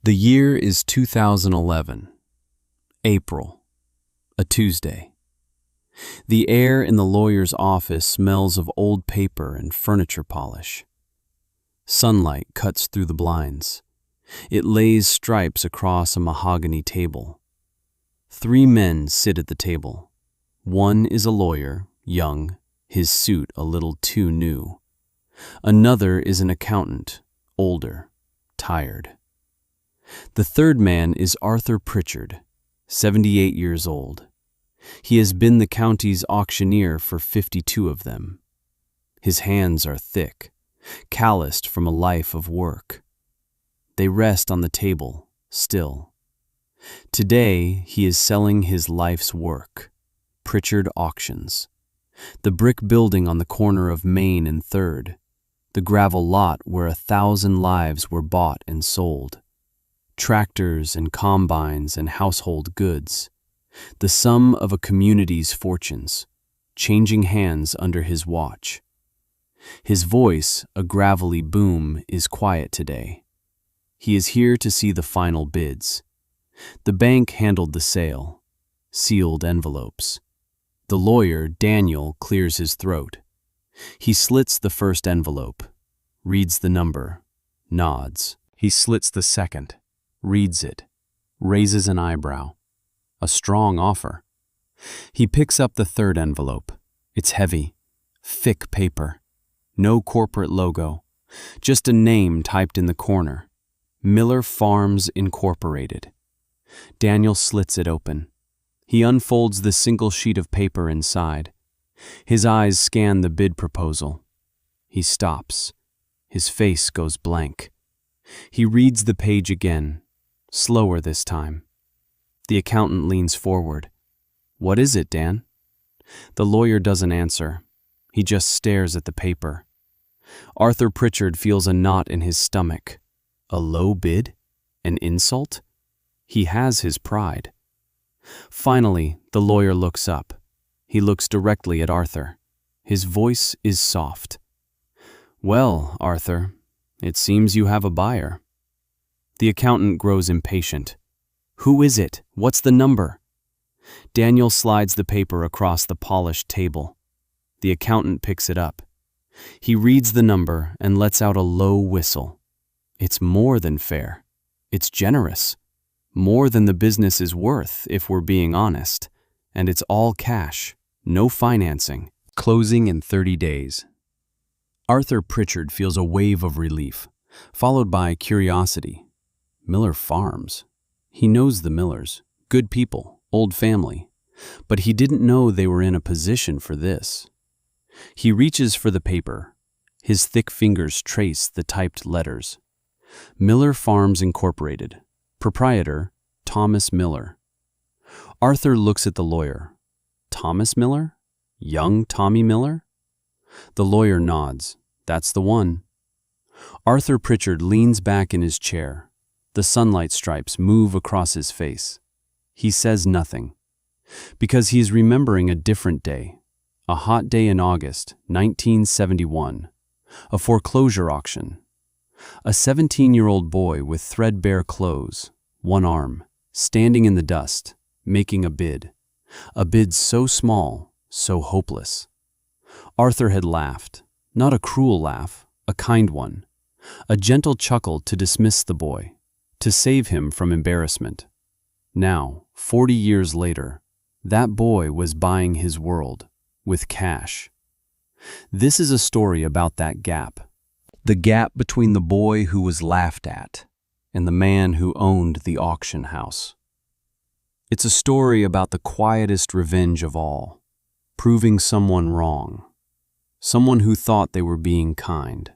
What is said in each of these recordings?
The year is 2011, April, a Tuesday. The air in the lawyer's office smells of old paper and furniture polish. Sunlight cuts through the blinds. It lays stripes across a mahogany table. 3 men sit at the table. One is a lawyer, young, his suit a little too new. Another is an accountant, older, tired. The third man is Arthur Pritchard, 78 years old. He has been the county's auctioneer for 52 of them. His hands are thick, calloused from a life of work. They rest on the table, still. Today, he is selling his life's work, Pritchard Auctions. The brick building on the corner of Main and 3rd, the gravel lot where 1,000 lives were bought and sold. Tractors and combines and household goods, the sum of a community's fortunes, changing hands under his watch. His voice, a gravelly boom, is quiet today. He is here to see the final bids. The bank handled the sale, sealed envelopes. The lawyer, Daniel, clears his throat. He slits the first envelope, reads the number, nods. He slits the second, reads it, raises an eyebrow. A strong offer. He picks up the 3rd envelope. It's heavy, thick paper. No corporate logo, just a name typed in the corner. Miller Farms Incorporated. Daniel slits it open. He unfolds the single sheet of paper inside. His eyes scan the bid proposal. He stops. His face goes blank. He reads the page again, slower this time. The accountant leans forward. "What is it, Dan?" The lawyer doesn't answer. He just stares at the paper. Arthur Pritchard feels a knot in his stomach. A low bid? An insult? He has his pride. Finally, the lawyer looks up. He looks directly at Arthur. His voice is soft. "Well, Arthur, it seems you have a buyer." The accountant grows impatient. "Who is it? What's the number?" Daniel slides the paper across the polished table. The accountant picks it up. He reads the number and lets out a low whistle. It's more than fair. It's generous. More than the business is worth, if we're being honest. And it's all cash, no financing. Closing in 30 days. Arthur Pritchard feels a wave of relief, followed by curiosity. Miller Farms. He knows the Millers, good people, old family, but he didn't know they were in a position for this. He reaches for the paper. His thick fingers trace the typed letters. Miller Farms Incorporated. Proprietor, Thomas Miller. Arthur looks at the lawyer. Thomas Miller? Young Tommy Miller? The lawyer nods. That's the one. Arthur Pritchard leans back in his chair. The sunlight stripes move across his face. He says nothing, because he is remembering a different day, a hot day in August, 1971, a foreclosure auction. A 17-year-old boy with threadbare clothes, one arm, standing in the dust, making a bid so small, so hopeless. Arthur had laughed, not a cruel laugh, a kind one, a gentle chuckle to dismiss the boy, to save him from embarrassment. Now, 40 years later, that boy was buying his world with cash. This is a story about that gap. The gap between the boy who was laughed at and the man who owned the auction house. It's a story about the quietest revenge of all, proving someone wrong, someone who thought they were being kind.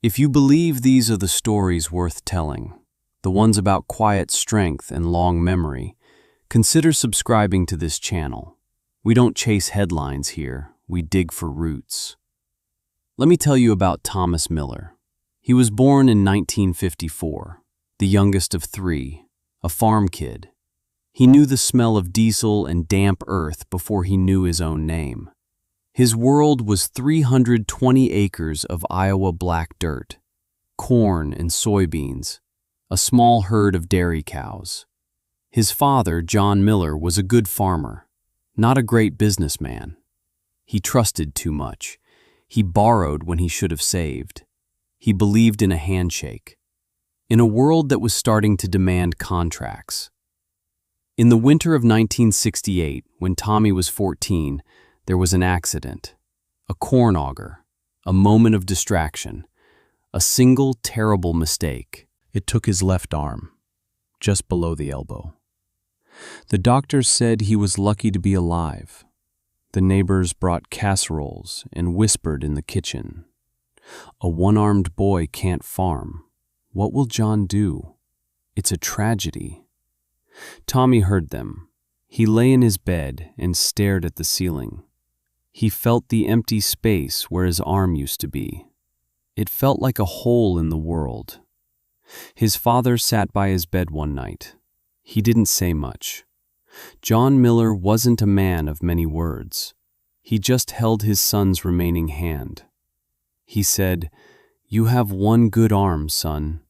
If you believe these are the stories worth telling, the ones about quiet strength and long memory, consider subscribing to this channel. We don't chase headlines here, we dig for roots. Let me tell you about Thomas Miller. He was born in 1954, the youngest of 3, a farm kid. He knew the smell of diesel and damp earth before he knew his own name. His world was 320 acres of Iowa black dirt, corn and soybeans, a small herd of dairy cows. His father, John Miller, was a good farmer, not a great businessman. He trusted too much. He borrowed when he should have saved. He believed in a handshake. In a world that was starting to demand contracts. In the winter of 1968, when Tommy was 14, there was an accident. A corn auger. A moment of distraction. A single terrible mistake. It took his left arm, just below the elbow. The doctors said he was lucky to be alive. The neighbors brought casseroles and whispered in the kitchen. A one-armed boy can't farm. What will John do? It's a tragedy. Tommy heard them. He lay in his bed and stared at the ceiling. He felt the empty space where his arm used to be. It felt like a hole in the world. His father sat by his bed one night. He didn't say much. John Miller wasn't a man of many words. He just held his son's remaining hand. He said, "You have one good arm, son.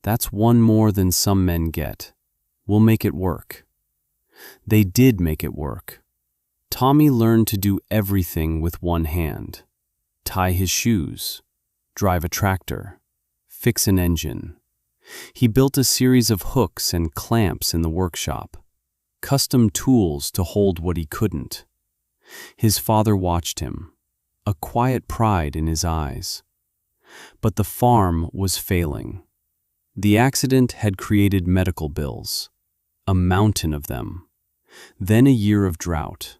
That's one more than some men get. We'll make it work." They did make it work. Tommy learned to do everything with one hand. Tie his shoes, drive a tractor, fix an engine. He built a series of hooks and clamps in the workshop, custom tools to hold what he couldn't. His father watched him, a quiet pride in his eyes. But the farm was failing. The accident had created medical bills, a mountain of them. Then a year of drought,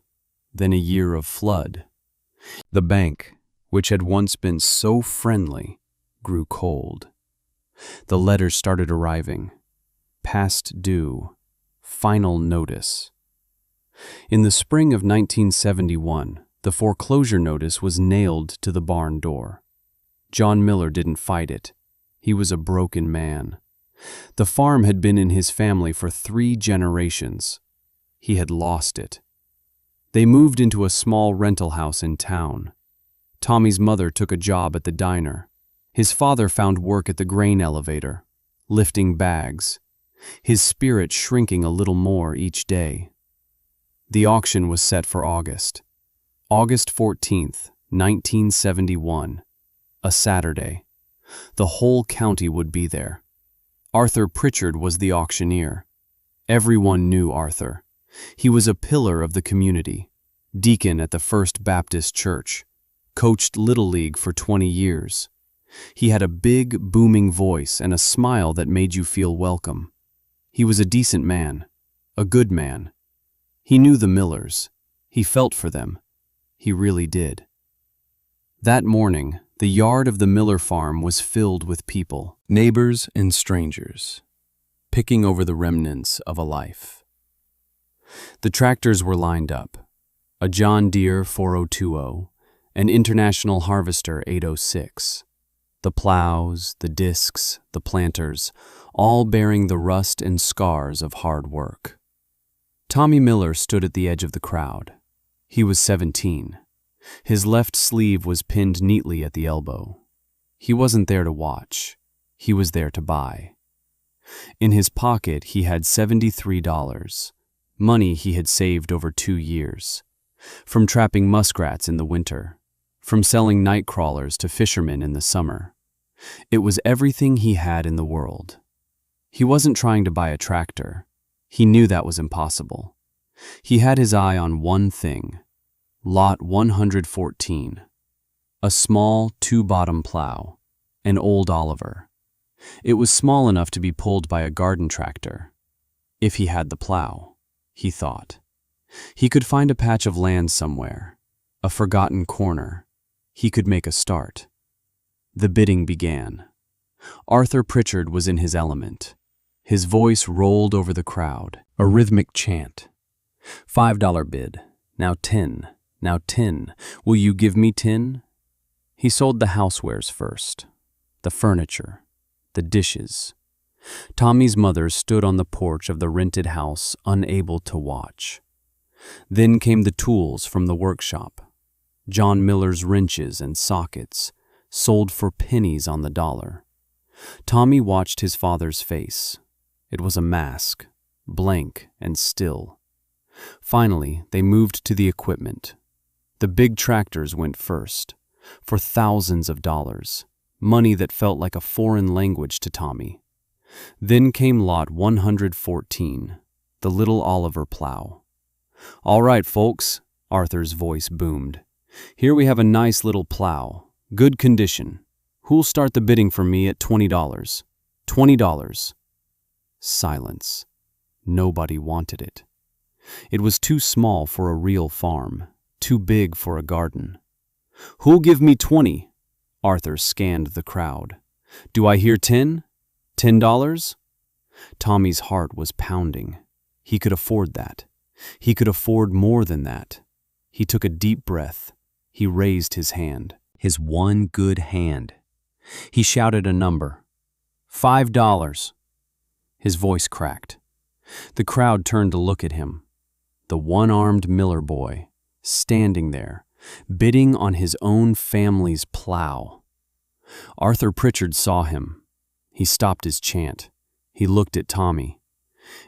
then a year of flood. The bank, which had once been so friendly, grew cold. The letters started arriving. Past due. Final notice. In the spring of 1971, the foreclosure notice was nailed to the barn door. John Miller didn't fight it. He was a broken man. The farm had been in his family for 3 generations. He had lost it. They moved into a small rental house in town. Tommy's mother took a job at the diner. His father found work at the grain elevator, lifting bags, his spirit shrinking a little more each day. The auction was set for August 14th, 1971, a Saturday. The whole county would be there. Arthur Pritchard was the auctioneer. Everyone knew Arthur. He was a pillar of the community, deacon at the First Baptist Church, coached Little League for 20 years. He had a big, booming voice and a smile that made you feel welcome. He was a decent man, a good man. He knew the Millers. He felt for them. He really did. That morning, the yard of the Miller farm was filled with people, neighbors and strangers, picking over the remnants of a life. The tractors were lined up, a John Deere 4020, an International Harvester 806. The plows, the discs, the planters, all bearing the rust and scars of hard work. Tommy Miller stood at the edge of the crowd. He was 17. His left sleeve was pinned neatly at the elbow. He wasn't there to watch. He was there to buy. In his pocket, he had $73, money he had saved over 2 years, from trapping muskrats in the winter, from selling night crawlers to fishermen in the summer. It was everything he had in the world. He wasn't trying to buy a tractor. He knew that was impossible. He had his eye on one thing, Lot 114, a small 2-bottom plow, an old Oliver. It was small enough to be pulled by a garden tractor. If he had the plow, he thought. He could find a patch of land somewhere, a forgotten corner. He could make a start. The bidding began. Arthur Pritchard was in his element. His voice rolled over the crowd, a rhythmic chant. $5 bid, now 10, now 10. Will you give me 10? He sold the housewares first, the furniture, the dishes. Tommy's mother stood on the porch of the rented house, unable to watch. Then came the tools from the workshop. John Miller's wrenches and sockets, sold for pennies on the dollar. Tommy watched his father's face. It was a mask, blank and still. Finally, they moved to the equipment. The big tractors went first, for thousands of dollars, money that felt like a foreign language to Tommy. Then came lot 114, the little Oliver plow. "All right, folks," Arthur's voice boomed. "Here we have a nice little plow, good condition. Who'll start the bidding for me at $20? $20. Silence. Nobody wanted it. It was too small for a real farm, too big for a garden. "Who'll give me 20? Arthur scanned the crowd. "Do I hear 10? $10? Tommy's heart was pounding. He could afford that. He could afford more than that. He took a deep breath. He raised his hand, his one good hand. He shouted a number. $5. His voice cracked. The crowd turned to look at him. The one-armed Miller boy, standing there, bidding on his own family's plow. Arthur Pritchard saw him. He stopped his chant. He looked at Tommy,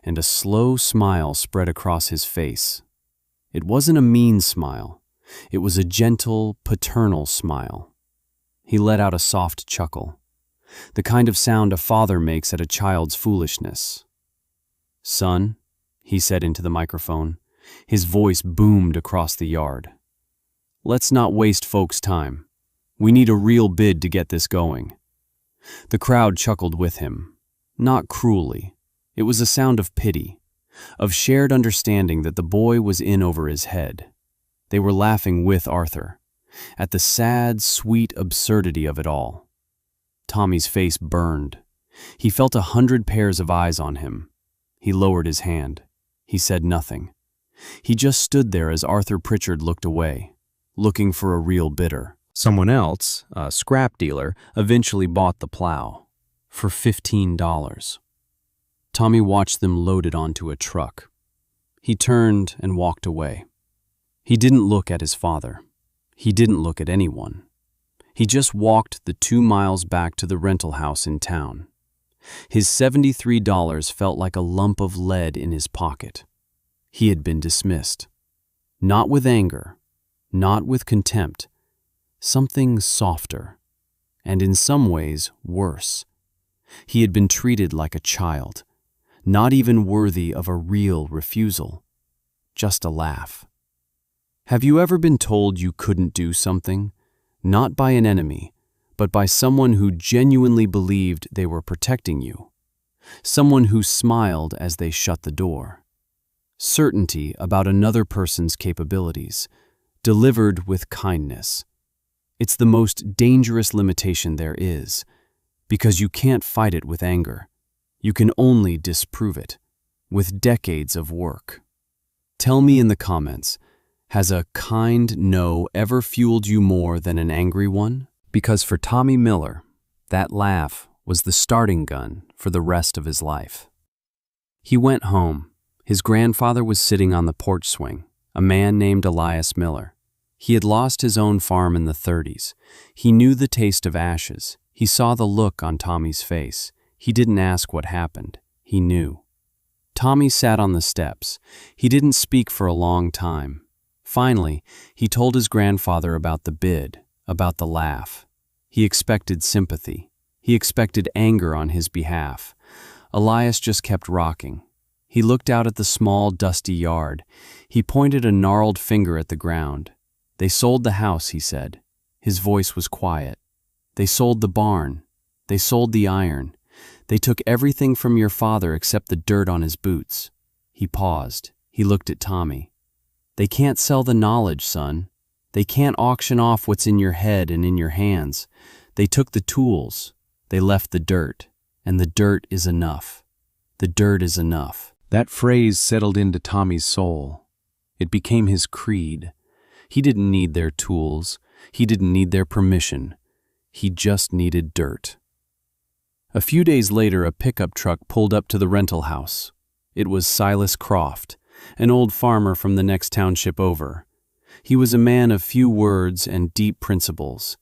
and a slow smile spread across his face. It wasn't a mean smile. It was a gentle, paternal smile. He let out a soft chuckle, the kind of sound a father makes at a child's foolishness. "Son," he said into the microphone. His voice boomed across the yard. "Let's not waste folks' time. We need a real bid to get this going." The crowd chuckled with him, not cruelly. It was a sound of pity, of shared understanding that the boy was in over his head. They were laughing with Arthur, at the sad, sweet absurdity of it all. Tommy's face burned. He felt 100 pairs of eyes on him. He lowered his hand. He said nothing. He just stood there as Arthur Pritchard looked away, looking for a real bidder. Someone else, a scrap dealer, eventually bought the plow for $15. Tommy watched them load it onto a truck. He turned and walked away. He didn't look at his father. He didn't look at anyone. He just walked the 2 miles back to the rental house in town. His $73 felt like a lump of lead in his pocket. He had been dismissed. Not with anger, not with contempt. Something softer, and in some ways worse. He had been treated like a child, not even worthy of a real refusal. Just a laugh. Have you ever been told you couldn't do something? Not by an enemy, but by someone who genuinely believed they were protecting you. Someone who smiled as they shut the door. Certainty about another person's capabilities, delivered with kindness. It's the most dangerous limitation there is, because you can't fight it with anger. You can only disprove it, with decades of work. Tell me in the comments, has a kind no ever fueled you more than an angry one? Because for Tommy Miller, that laugh was the starting gun for the rest of his life. He went home. His grandfather was sitting on the porch swing, a man named Elias Miller. He had lost his own farm in the 30s. He knew the taste of ashes. He saw the look on Tommy's face. He didn't ask what happened. He knew. Tommy sat on the steps. He didn't speak for a long time. Finally, he told his grandfather about the bid, about the laugh. He expected sympathy. He expected anger on his behalf. Elias just kept rocking. He looked out at the small, dusty yard. He pointed a gnarled finger at the ground. "They sold the house," he said. His voice was quiet. "They sold the barn. They sold the iron. They took everything from your father except the dirt on his boots." He paused. He looked at Tommy. "They can't sell the knowledge, son. They can't auction off what's in your head and in your hands. They took the tools. They left the dirt. And the dirt is enough. The dirt is enough." That phrase settled into Tommy's soul. It became his creed. He didn't need their tools. He didn't need their permission. He just needed dirt. A few days later, a pickup truck pulled up to the rental house. It was Silas Croft, an old farmer from the next township over. He was a man of few words and deep principles.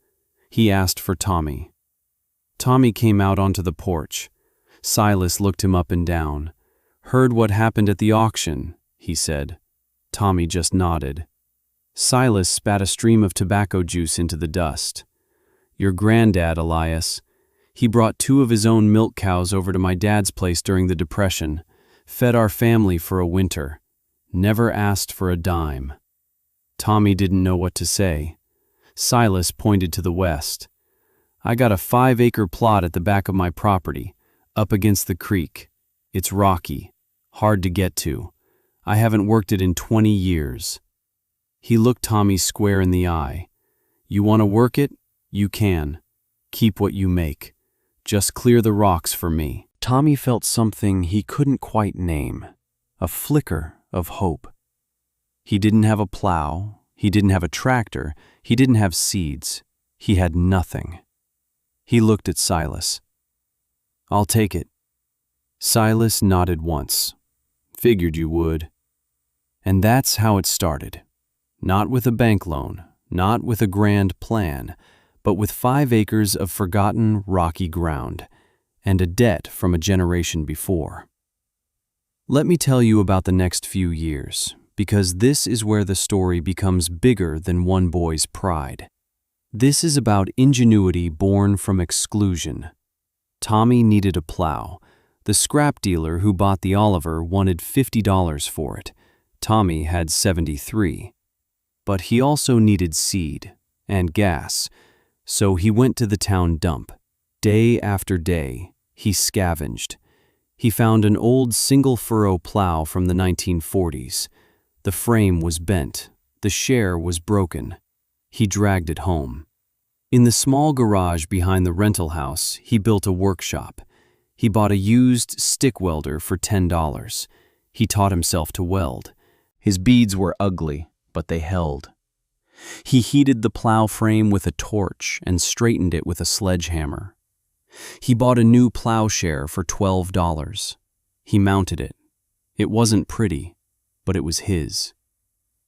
He asked for Tommy. Tommy came out onto the porch. Silas looked him up and down. "Heard what happened at the auction," he said. Tommy just nodded. Silas spat a stream of tobacco juice into the dust. "Your granddad, Elias. He brought 2 of his own milk cows over to my dad's place during the Depression, fed our family for a winter, never asked for a dime." Tommy didn't know what to say. Silas pointed to the west. "I got a 5-acre plot at the back of my property, up against the creek. It's rocky, hard to get to. I haven't worked it in 20 years. He looked Tommy square in the eye. "You want to work it? You can. Keep what you make. Just clear the rocks for me." Tommy felt something he couldn't quite name, a flicker of hope. He didn't have a plow, he didn't have a tractor, he didn't have seeds. He had nothing. He looked at Silas. "I'll take it." Silas nodded once. "Figured you would." And that's how it started. Not with a bank loan, not with a grand plan, but with 5 acres of forgotten rocky ground and a debt from a generation before. Let me tell you about the next few years, because this is where the story becomes bigger than one boy's pride. This is about ingenuity born from exclusion. Tommy needed a plow. The scrap dealer who bought the Oliver wanted $50 for it. Tommy had $73. But he also needed seed and gas, so he went to the town dump. Day after day, he scavenged. He found an old single-furrow plow from the 1940s. The frame was bent. The share was broken. He dragged it home. In the small garage behind the rental house, he built a workshop. He bought a used stick welder for $10. He taught himself to weld. His beads were ugly, but they held. He heated the plow frame with a torch and straightened it with a sledgehammer. He bought a new plowshare for $12. He mounted it. It wasn't pretty, but it was his.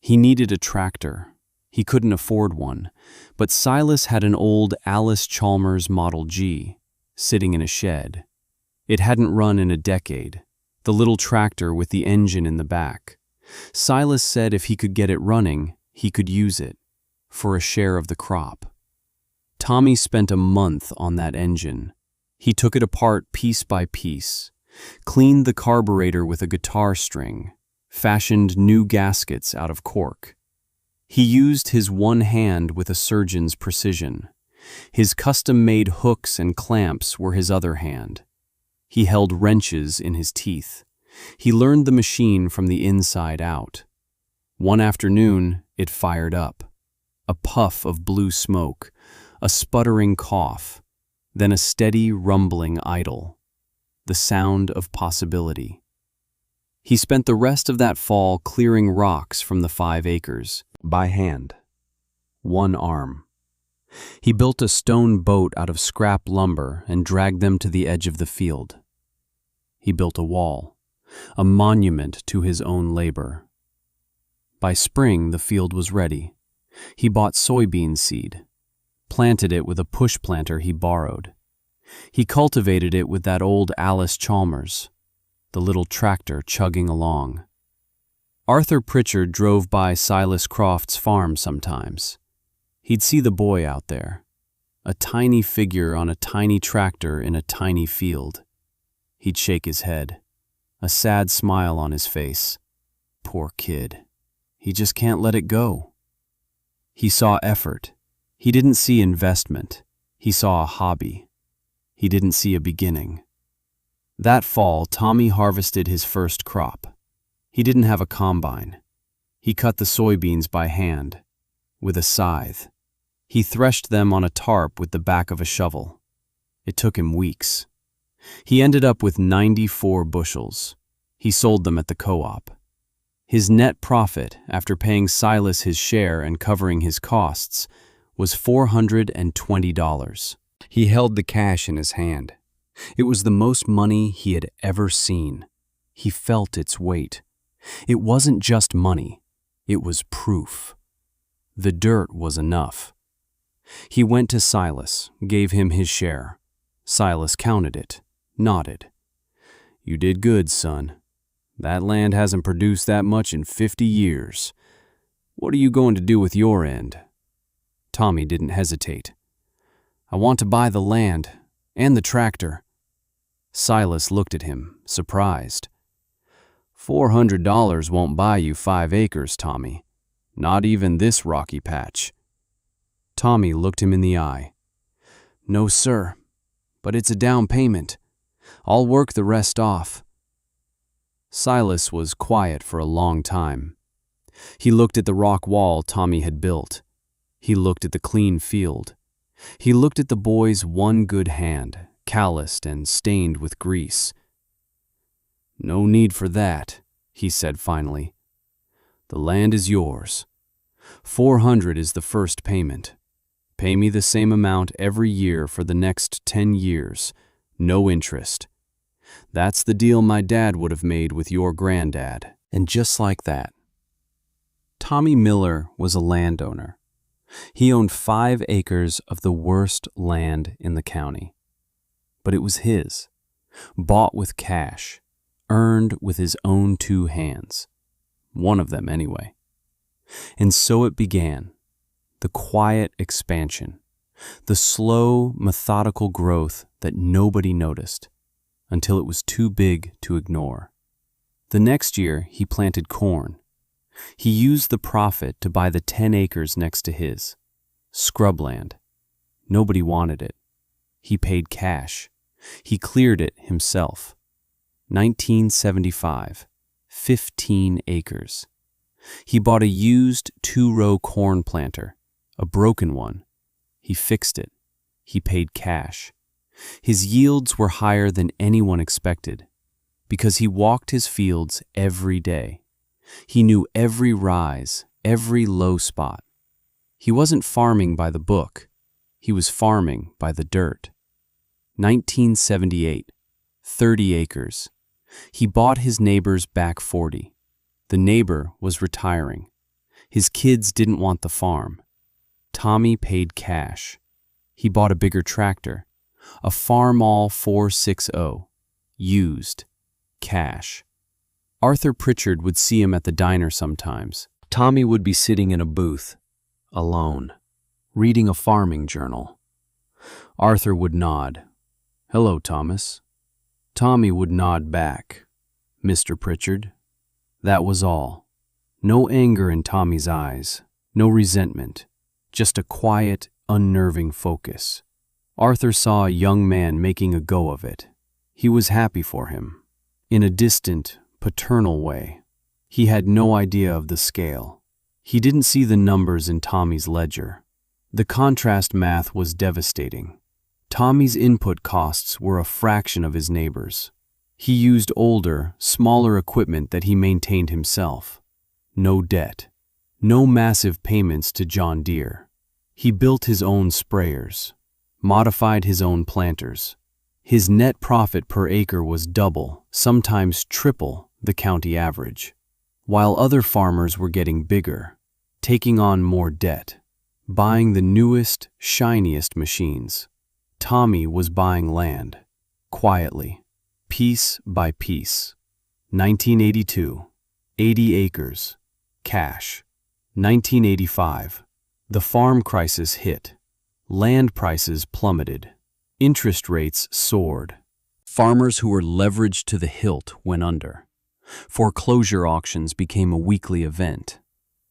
He needed a tractor. He couldn't afford one, but Silas had an old Alice Chalmers Model G sitting in a shed. It hadn't run in a decade, the little tractor with the engine in the back. Silas said if he could get it running, he could use it for a share of the crop. Tommy spent a month on that engine. He took it apart piece by piece, cleaned the carburetor with a guitar string, fashioned new gaskets out of cork. He used his one hand with a surgeon's precision. His custom-made hooks and clamps were his other hand. He held wrenches in his teeth. He learned the machine from the inside out. One afternoon, it fired up. A puff of blue smoke, a sputtering cough, then a steady rumbling idle. The sound of possibility. He spent the rest of that fall clearing rocks from the 5 acres, by hand. One arm. He built a stone boat out of scrap lumber and dragged them to the edge of the field. He built a wall, a monument to his own labor. By spring, the field was ready. He bought soybean seed, planted it with a push planter he borrowed. He cultivated it with that old Alice Chalmers, the little tractor chugging along. Arthur Pritchard drove by Silas Croft's farm sometimes. He'd see the boy out there, a tiny figure on a tiny tractor in a tiny field. He'd shake his head, a sad smile on his face. Poor kid. He just can't let it go. He saw effort. He didn't see investment. He saw a hobby. He didn't see a beginning. That fall, Tommy harvested his first crop. He didn't have a combine. He cut the soybeans by hand, with a scythe. He threshed them on a tarp with the back of a shovel. It took him weeks. He ended up with 94 bushels. He sold them at the co-op. His net profit, after paying Silas his share and covering his costs, was $420. He held the cash in his hand. It was the most money he had ever seen. He felt its weight. It wasn't just money. It was proof. The dirt was enough. He went to Silas, gave him his share. Silas counted it, nodded. "You did good, son. That land hasn't produced that much in 50 years. What are you going to do with your end?" Tommy didn't hesitate. "I want to buy the land and the tractor." Silas looked at him, surprised. $400 won't buy you 5 acres, Tommy. Not even this rocky patch." Tommy looked him in the eye. "No, sir, but it's a down payment. I'll work the rest off." Silas was quiet for a long time. He looked at the rock wall Tommy had built. He looked at the clean field. He looked at the boy's one good hand, calloused and stained with grease. "No need for that," he said finally. "The land is yours. 400 is the first payment. Pay me the same amount every year for the next 10 years, no interest. That's the deal my dad would have made with your granddad." And just like that, Tommy Miller was a landowner. He owned 5 acres of the worst land in the county. But it was his, bought with cash, earned with his own 2 hands. One of them anyway. And so it began, the quiet expansion, the slow, methodical growth that nobody noticed, until it was too big to ignore. The next year, he planted corn. He used the profit to buy the 10 acres next to his. Scrubland. Nobody wanted it. He paid cash. He cleared it himself. 1975. 15 acres. He bought a used 2-row corn planter, a broken one. He fixed it. He paid cash. His yields were higher than anyone expected, because he walked his fields every day. He knew every rise, every low spot. He wasn't farming by the book. He was farming by the dirt. 1978, 30 acres. He bought his neighbor's back 40. The neighbor was retiring. His kids didn't want the farm. Tommy paid cash. He bought a bigger tractor, a Farmall 460, used, cash. Arthur Pritchard would see him at the diner sometimes. Tommy would be sitting in a booth, alone, reading a farming journal. Arthur would nod. "Hello, Thomas." Tommy would nod back. "Mr. Pritchard." That was all. No anger in Tommy's eyes, no resentment, just a quiet, unnerving focus. Arthur saw a young man making a go of it. He was happy for him, in a distant, paternal way. He had no idea of the scale. He didn't see the numbers in Tommy's ledger. The contrast math was devastating. Tommy's input costs were a fraction of his neighbor's. He used older, smaller equipment that he maintained himself. No debt. No massive payments to John Deere. He built his own sprayers, modified his own planters. His net profit per acre was double, sometimes triple, the county average. While other farmers were getting bigger, taking on more debt, buying the newest, shiniest machines, Tommy was buying land, quietly, piece by piece. 1982, 80 acres, cash. 1985, the farm crisis hit. Land prices plummeted. Interest rates soared. Farmers who were leveraged to the hilt went under. Foreclosure auctions became a weekly event.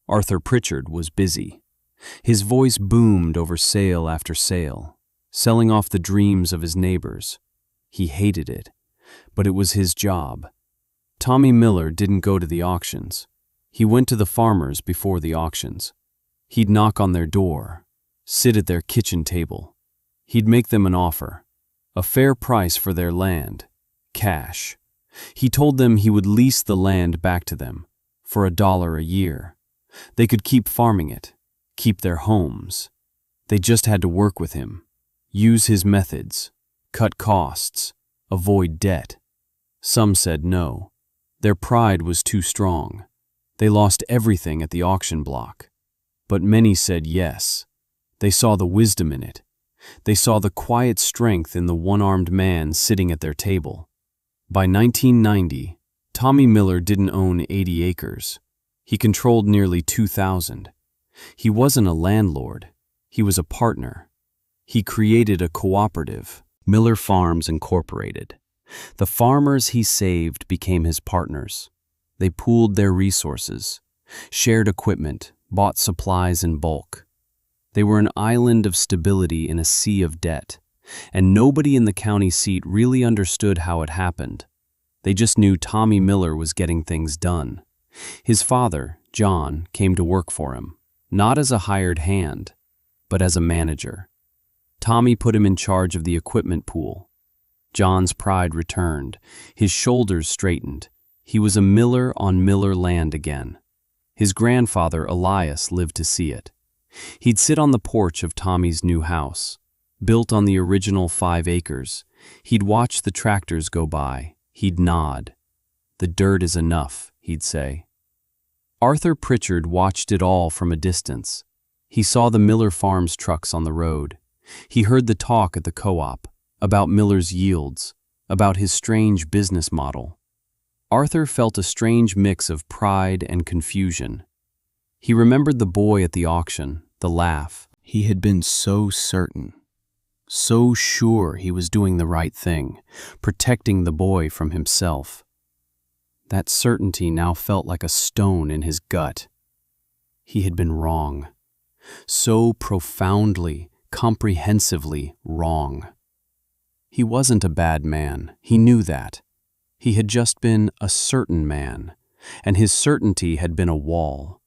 Arthur Pritchard was busy. His voice boomed over sale after sale, selling off the dreams of his neighbors. He hated it, but it was his job. Tommy Miller didn't go to the auctions. He went to the farmers before the auctions. He'd knock on their door, sit at their kitchen table. He'd make them an offer, a fair price for their land, cash. He told them he would lease the land back to them for $1 a year. They could keep farming it, keep their homes. They just had to work with him, use his methods, cut costs, avoid debt. Some said no. Their pride was too strong. They lost everything at the auction block. But many said yes. They saw the wisdom in it. They saw the quiet strength in the one-armed man sitting at their table. By 1990, Tommy Miller didn't own 80 acres. He controlled nearly 2,000. He wasn't a landlord. He was a partner. He created a cooperative, Miller Farms Incorporated. The farmers he saved became his partners. They pooled their resources, shared equipment, bought supplies in bulk. They were an island of stability in a sea of debt, and nobody in the county seat really understood how it happened. They just knew Tommy Miller was getting things done. His father, John, came to work for him, not as a hired hand, but as a manager. Tommy put him in charge of the equipment pool. John's pride returned. His shoulders straightened. He was a Miller on Miller land again. His grandfather, Elias, lived to see it. He'd sit on the porch of Tommy's new house, built on the original 5 acres. He'd watch the tractors go by. He'd nod. "The dirt is enough," he'd say. Arthur Pritchard watched it all from a distance. He saw the Miller Farms trucks on the road. He heard the talk at the co-op about Miller's yields, about his strange business model. Arthur felt a strange mix of pride and confusion. He remembered the boy at the auction, the laugh. He had been so certain, so sure he was doing the right thing, protecting the boy from himself. That certainty now felt like a stone in his gut. He had been wrong. So profoundly, comprehensively wrong. He wasn't a bad man. He knew that. He had just been a certain man, and his certainty had been a wall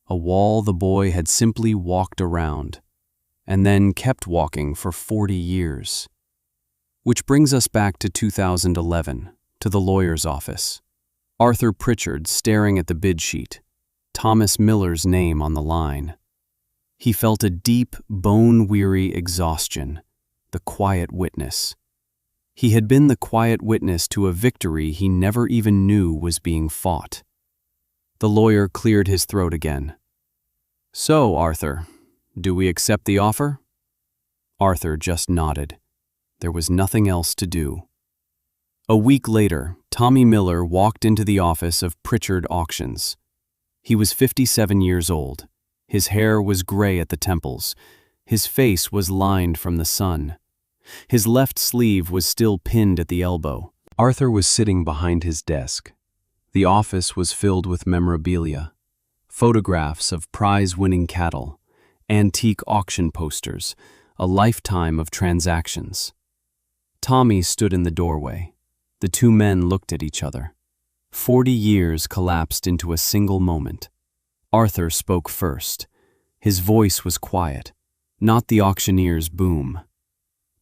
the boy had simply walked around, and then kept walking for 40 years. Which brings us back to 2011, to the lawyer's office. Arthur Pritchard staring at the bid sheet, Thomas Miller's name on the line. He felt a deep, bone-weary exhaustion, the quiet witness. He had been the quiet witness to a victory he never even knew was being fought. The lawyer cleared his throat again. "So, Arthur, do we accept the offer?" Arthur just nodded. There was nothing else to do. A week later, Tommy Miller walked into the office of Pritchard Auctions. He was 57 years old. His hair was gray at the temples. His face was lined from the sun. His left sleeve was still pinned at the elbow. Arthur was sitting behind his desk. The office was filled with memorabilia, photographs of prize-winning cattle, antique auction posters, a lifetime of transactions. Tommy stood in the doorway. The two men looked at each other. 40 years collapsed into a single moment. Arthur spoke first. His voice was quiet, not the auctioneer's boom.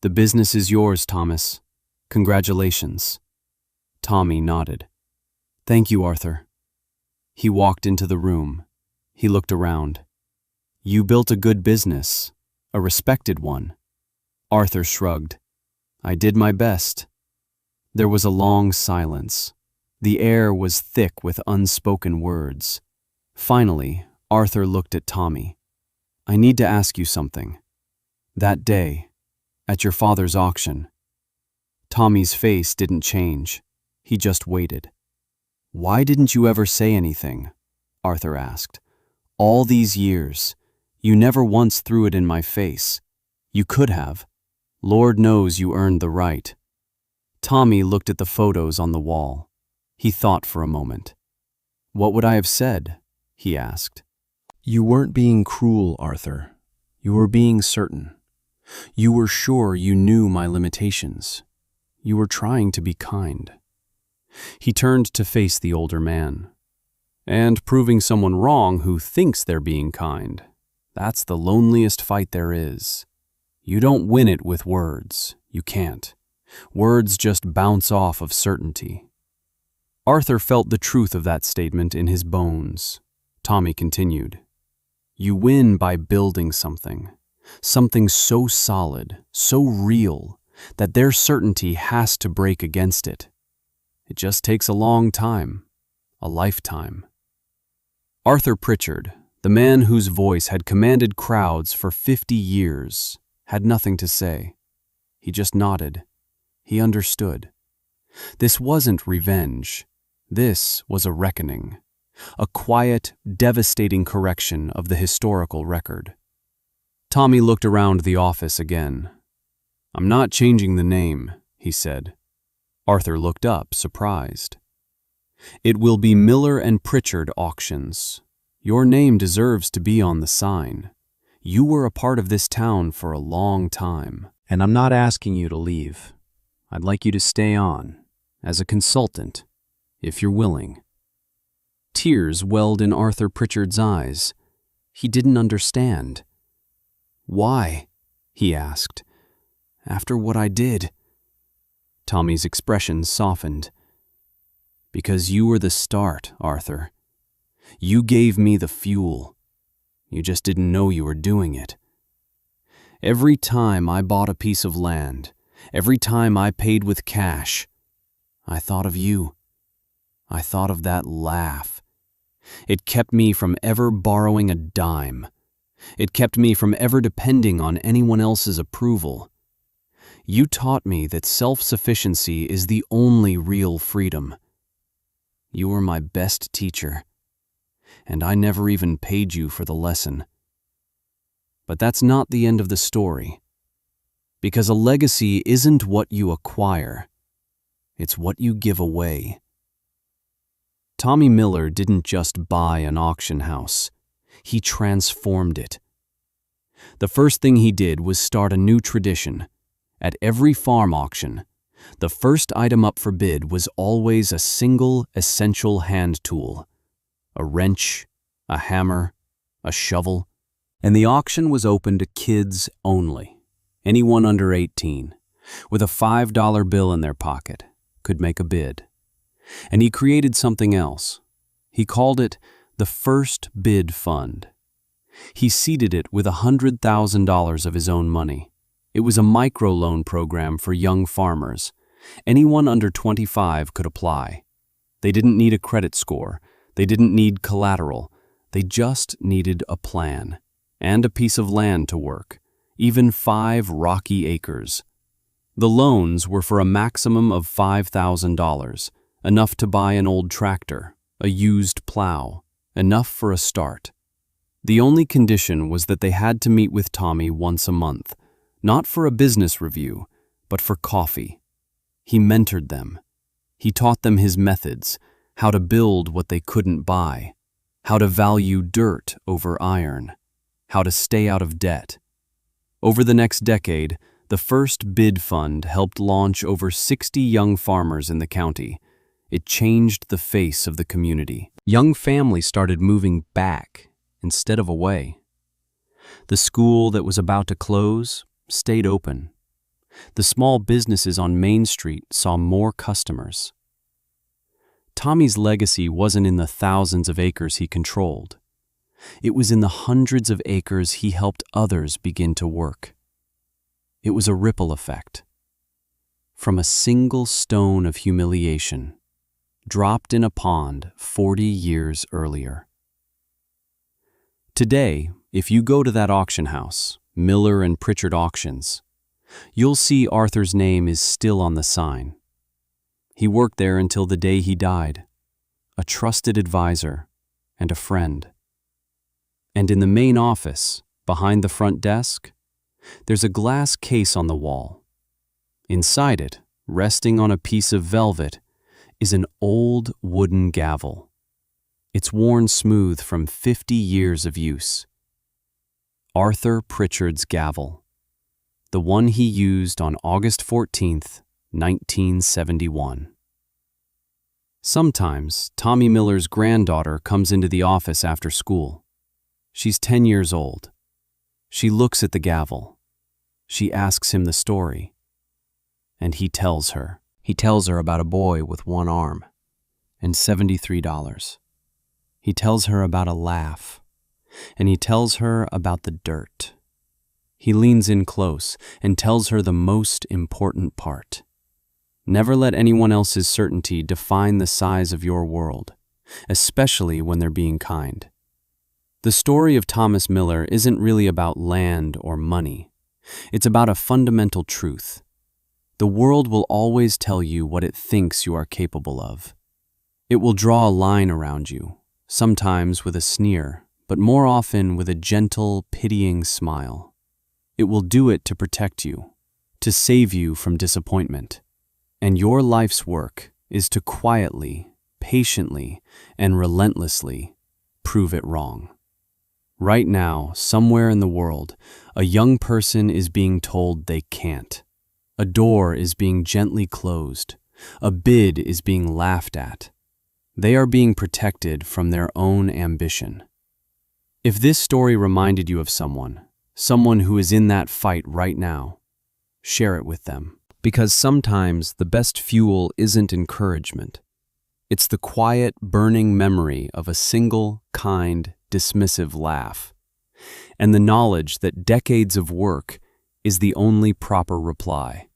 "The business is yours, Thomas. Congratulations." Tommy nodded. "Thank you, Arthur." He walked into the room. He looked around. "You built a good business, a respected one." Arthur shrugged. "I did my best." There was a long silence. The air was thick with unspoken words. Finally, Arthur looked at Tommy. "I need to ask you something. That day, at your father's auction." Tommy's face didn't change. He just waited. "Why didn't you ever say anything?" Arthur asked. "All these years, you never once threw it in my face. You could have. Lord knows you earned the right." Tommy looked at the photos on the wall. He thought for a moment. "What would I have said?" he asked. "You weren't being cruel, Arthur. You were being certain. You were sure you knew my limitations. You were trying to be kind." He turned to face the older man. "And proving someone wrong who thinks they're being kind, that's the loneliest fight there is. You don't win it with words. You can't. Words just bounce off of certainty." Arthur felt the truth of that statement in his bones. Tommy continued. "You win by building something so solid, so real, that their certainty has to break against it. It just takes a long time, a lifetime." Arthur Pritchard, the man whose voice had commanded crowds for 50 years, had nothing to say. He just nodded. He understood. This wasn't revenge. This was a reckoning. A quiet, devastating correction of the historical record. Tommy looked around the office again. "I'm not changing the name," he said. Arthur looked up, surprised. "It will be Miller and Pritchard Auctions. Your name deserves to be on the sign. You were a part of this town for a long time, and I'm not asking you to leave. I'd like you to stay on, as a consultant, if you're willing." Tears welled in Arthur Pritchard's eyes. He didn't understand. "Why?" he asked. "After what I did?" Tommy's expression softened. "Because you were the start, Arthur. You gave me the fuel. You just didn't know you were doing it. Every time I bought a piece of land, every time I paid with cash, I thought of you. I thought of that laugh. It kept me from ever borrowing a dime. It kept me from ever depending on anyone else's approval. You taught me that self-sufficiency is the only real freedom. You were my best teacher, and I never even paid you for the lesson. But that's not the end of the story, because a legacy isn't what you acquire, it's what you give away." Tommy Miller didn't just buy an auction house, he transformed it. The first thing he did was start a new tradition. At every farm auction, the first item up for bid was always a single essential hand tool. A wrench, a hammer, a shovel, and the auction was open to kids only. Anyone under 18, with a $5 bill in their pocket, could make a bid. And he created something else. He called it the First Bid Fund. He seeded it with $100,000 of his own money. It was a microloan program for young farmers. Anyone under 25 could apply. They didn't need a credit score. They didn't need collateral. They just needed a plan and a piece of land to work, even 5 rocky acres. The loans were for a maximum of $5,000, enough to buy an old tractor, a used plow, enough for a start. The only condition was that they had to meet with Tommy once a month, not for a business review, but for coffee. He mentored them. He taught them his methods, how to build what they couldn't buy, how to value dirt over iron, how to stay out of debt. Over the next decade, the First Bid Fund helped launch over 60 young farmers in the county. It changed the face of the community. Young families started moving back instead of away. The school that was about to close stayed open. The small businesses on Main Street saw more customers. Tommy's legacy wasn't in the thousands of acres he controlled. It was in the hundreds of acres he helped others begin to work. It was a ripple effect. From a single stone of humiliation, dropped in a pond 40 years earlier. Today, if you go to that auction house, Miller and Pritchard Auctions, you'll see Arthur's name is still on the sign. He worked there until the day he died, a trusted advisor and a friend. And in the main office, behind the front desk, there's a glass case on the wall. Inside it, resting on a piece of velvet, is an old wooden gavel. It's worn smooth from 50 years of use. Arthur Pritchard's gavel, the one he used on August 14th, 1971. Sometimes, Tommy Miller's granddaughter comes into the office after school. She's 10 years old. She looks at the gavel. She asks him the story. And he tells her. He tells her about a boy with one arm and $73. He tells her about a laugh. And he tells her about the dirt. He leans in close and tells her the most important part. Never let anyone else's certainty define the size of your world, especially when they're being kind. The story of Thomas Miller isn't really about land or money. It's about a fundamental truth. The world will always tell you what it thinks you are capable of. It will draw a line around you, sometimes with a sneer, but more often with a gentle, pitying smile. It will do it to protect you, to save you from disappointment. And your life's work is to quietly, patiently, and relentlessly prove it wrong. Right now, somewhere in the world, a young person is being told they can't. A door is being gently closed. A bid is being laughed at. They are being protected from their own ambition. If this story reminded you of someone who is in that fight right now, share it with them. Because sometimes the best fuel isn't encouragement. It's the quiet, burning memory of a single, kind, dismissive laugh, and the knowledge that decades of work is the only proper reply.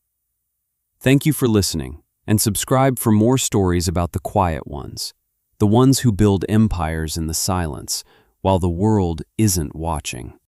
Thank you for listening, and subscribe for more stories about the quiet ones, the ones who build empires in the silence while the world isn't watching.